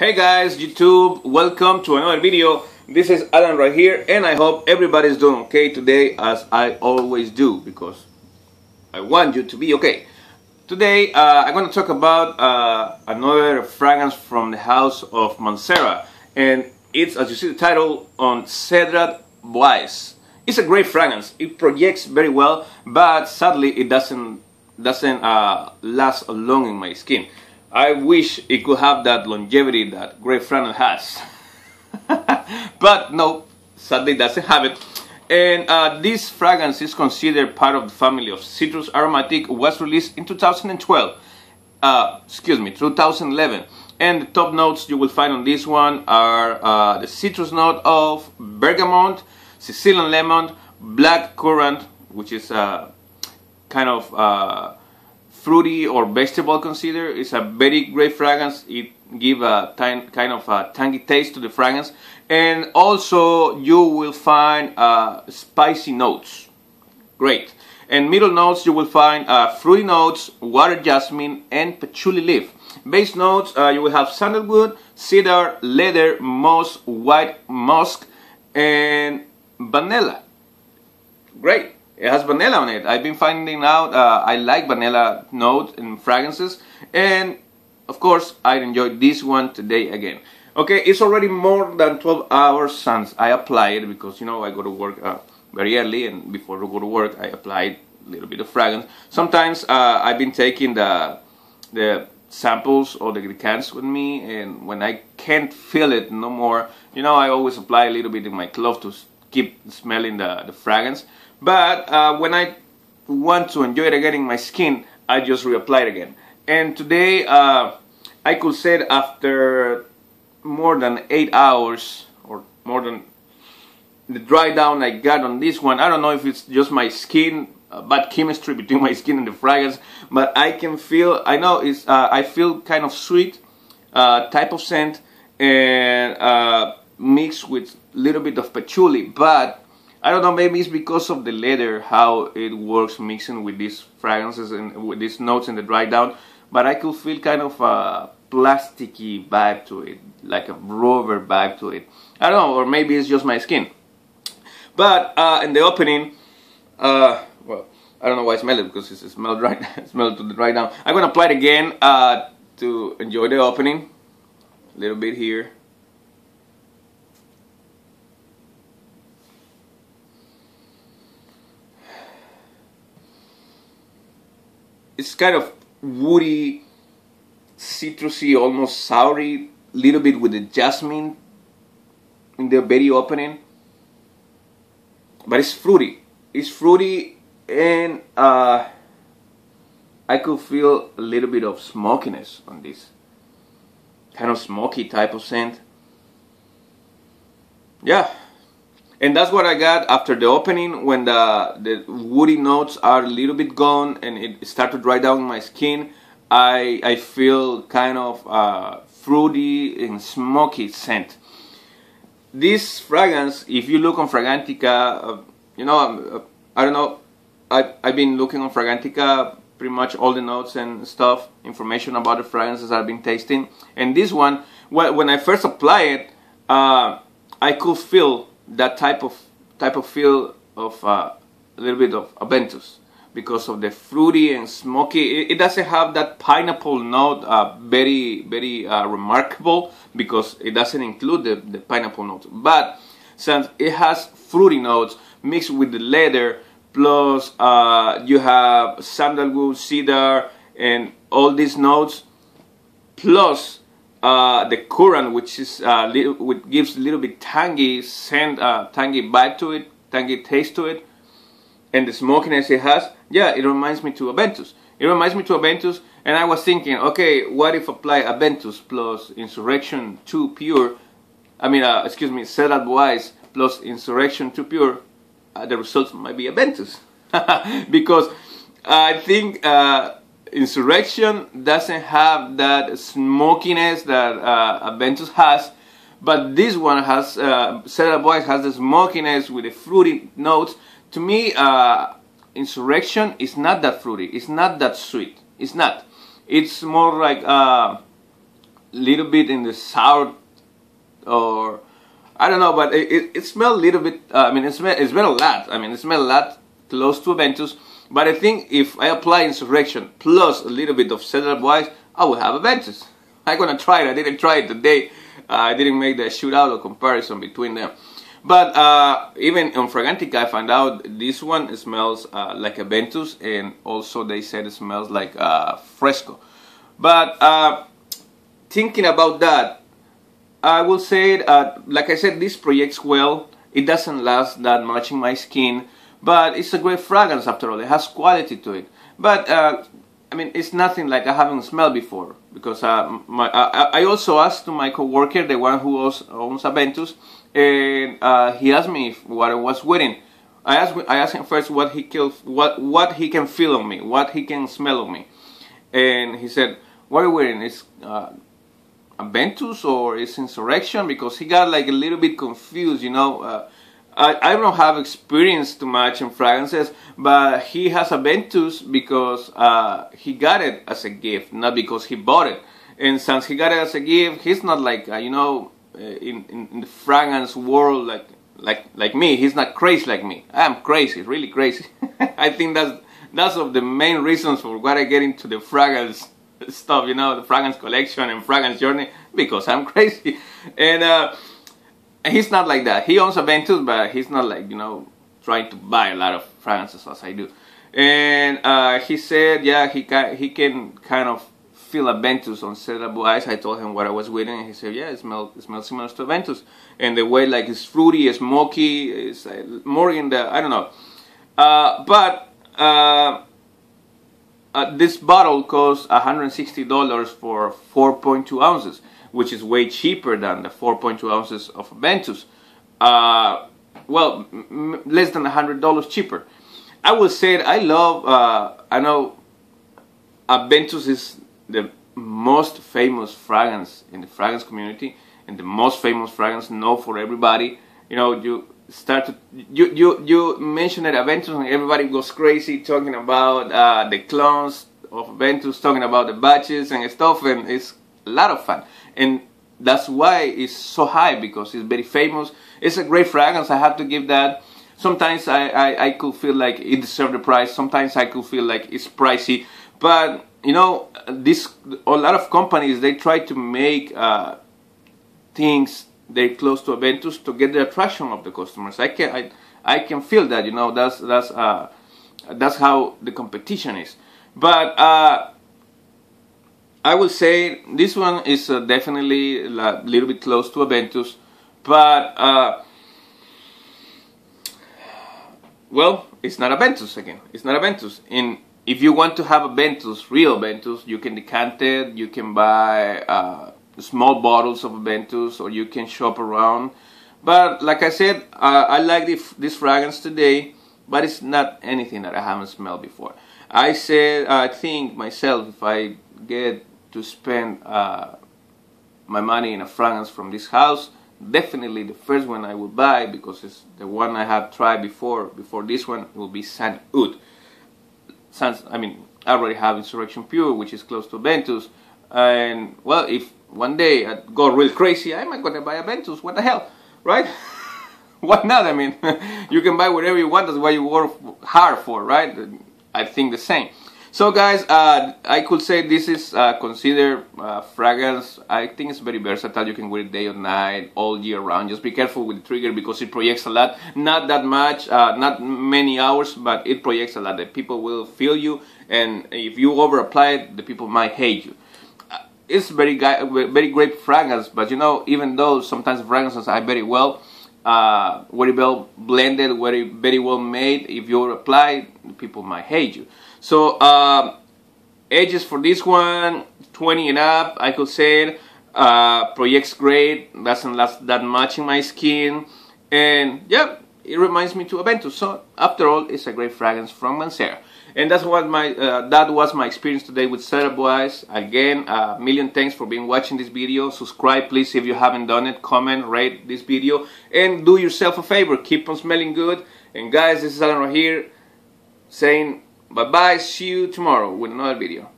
Hey guys, YouTube, welcome to another video. This is Alan right here, and I hope everybody's doing okay today, as I always do, because I want you to be okay. Today, I'm going to talk about another fragrance from the house of Mancera, and it's, as you see the title, on Cedrat Boise. It's a great fragrance. It projects very well, but sadly, it doesn't last long in my skin. I wish it could have that longevity that great fragrance has. But no, sadly it doesn't have it. And this fragrance is considered part of the family of citrus aromatic. Was released in 2012. 2011. And the top notes you will find on this one are the citrus note of bergamot, Sicilian lemon, black currant, which is kind of fruity or vegetable consider. It's a very great fragrance. It gives a kind of a tangy taste to the fragrance, and also you will find spicy notes. Great. And middle notes you will find fruity notes, water jasmine, and patchouli leaf. Base notes you will have sandalwood, cedar, leather, moss, white musk, and vanilla. Great. It has vanilla on it. I've been finding out I like vanilla note in fragrances, and of course I enjoyed this one today again. Okay, it's already more than 12 hours since I applied it, because you know I go to work very early, and before I go to work I apply a little bit of fragrance. Sometimes I've been taking the samples or the cans with me, and when I can't feel it no more, you know, I always apply a little bit in my clothes to keep smelling the fragrance. But when I want to enjoy it again in my skin, I just reapply it again. And today, I could say after more than 8 hours, or more than the dry down I got on this one, I don't know if it's just my skin, bad chemistry between my skin and the fragrance, but I can feel, I know it's, I feel kind of sweet type of scent, and mixed with a little bit of patchouli, but I don't know, maybe it's because of the leather, how it works mixing with these fragrances and with these notes in the dry down, but I could feel kind of a plasticky vibe to it, like a rubber vibe to it. I don't know, or maybe it's just my skin. But in the opening, well, I don't know why I smell it, because it smells right, smell to the dry down. I'm gonna apply it again to enjoy the opening. A little bit here. It's kind of woody, citrusy, almost soury, little bit with the jasmine in the very opening. But it's fruity. It's fruity, and I could feel a little bit of smokiness on this. Kind of smoky type of scent. Yeah. And that's what I got after the opening, when the woody notes are a little bit gone and it started to dry down my skin. I feel kind of fruity and smoky scent. This fragrance, if you look on Fragrantica, you know, I don't know, I've been looking on Fragrantica, pretty much all the notes and stuff, information about the fragrances I've been tasting. And this one, when I first applied it, I could feel that type of feel of a little bit of Aventus, because of the fruity and smoky. It doesn't have that pineapple note, very remarkable, because it doesn't include the pineapple notes. But since it has fruity notes mixed with the leather, plus you have sandalwood, cedar, and all these notes, plus the currant, which is which gives a little bit tangy scent, tangy vibe to it, tangy taste to it, and the smokiness it has. Yeah, it reminds me to Aventus. It reminds me to Aventus, and I was thinking, okay, what if apply Aventus plus Insurrection 2 Pure? I mean, excuse me, Cedrat Boise plus Insurrection 2 Pure. The results might be Aventus, because I think Insurrection doesn't have that smokiness that Aventus has, but this one has, Cedrat Boise has the smokiness with the fruity notes. To me, Insurrection is not that fruity, it's not that sweet, it's not. It's more like little bit in the sour, or I don't know, but it smelled a little bit. I mean, it smelled a lot. I mean, it smelled a lot close to Aventus. But I think if I apply Insurrection plus a little bit of Cedrat Wise, I will have Aventus. I'm gonna try it. I didn't try it today. I didn't make the shootout or comparison between them. But even on Fragrantica, I found out this one smells like Aventus, and also they said it smells like Fresco. But thinking about that, I will say, like I said, this projects well. It doesn't last that much in my skin, but it's a great fragrance after all. It has quality to it. But I mean, it's nothing like I haven't smelled before, because I also asked to my coworker, the one who owns Aventus, and he asked me what I was wearing. I asked him first what he can feel on me, what he can smell on me, and he said, "What are you wearing? Is Aventus or is Insurrection?" Because he got like a little bit confused, you know. I don't have experience too much in fragrances, but he has Aventus because he got it as a gift, not because he bought it. And since he got it as a gift, he's not like you know, in the fragrance world like me. He's not crazy like me. I'm crazy, really crazy. I think that's of the main reasons for why I get into the fragrance stuff, you know, the fragrance collection and fragrance journey, because I'm crazy. And he's not like that. He owns Aventus, but he's not like, you know, trying to buy a lot of fragrances as I do. And he said, yeah, he can kind of feel Aventus on Cedrat Wise. I told him what I was wearing, and he said, yeah, it smells similar to Aventus. And the way like it's fruity, it's smoky, it's more in the, I don't know. This bottle costs $160 for 4.2 ounces, which is way cheaper than the 4.2 ounces of Aventus. Well, less than $100 cheaper. I would say I love, I know Aventus is the most famous fragrance in the fragrance community, and the most famous fragrance known for everybody. You know, you mention it, Aventus, and everybody goes crazy talking about the clones of Aventus, talking about the batches and stuff, and it's a lot of fun. And that's why it's so high, because it's very famous. It's a great fragrance, I have to give that. Sometimes I could feel like it deserves the price. Sometimes I could feel like it's pricey. But, you know, a lot of companies, they try to make things they're close to Aventus to get the attraction of the customers. I can feel that, you know, that's how the competition is. But I will say this one is definitely a little bit close to Aventus, but well, it's not Aventus again. It's not Aventus. And if you want to have Aventus, real Aventus, you can decant it. You can buy small bottles of Aventus, or you can shop around. But like I said, I like this fragrance today, but it's not anything that I haven't smelled before. I said, I think myself, if I get to spend my money in a fragrance from this house, definitely the first one I will buy, because it's the one I have tried before this one, will be Saint Oud. I mean, I already have Insurrection Pure, which is close to Aventus, and well, if one day I go real crazy, I'm not gonna buy Aventus. What the hell, right? Why not? I mean, you can buy whatever you want. That's what you work hard for, right? I think the same. So guys, I could say this is considered fragrance. I think it's very versatile. You can wear it day or night, all year round. Just be careful with the trigger, because it projects a lot. Not that much, not many hours, but it projects a lot. The people will feel you, and if you over apply it, the people might hate you. It's very great fragrance, but you know, even though sometimes fragrances are very well blended, very well made, if you over apply, people might hate you. So edges for this one, 20 and up, I could say. Projects great, doesn't last that much in my skin, and yeah, it reminds me to Aventus. So after all, it's a great fragrance from Mancera. And that's what that was my experience today with Cedrat Wise. Again, a million thanks for being watching this video. Subscribe please if you haven't done it. Comment, rate this video, and do yourself a favor, keep on smelling good. And guys, this is Alan right here saying bye bye, see you tomorrow with another video.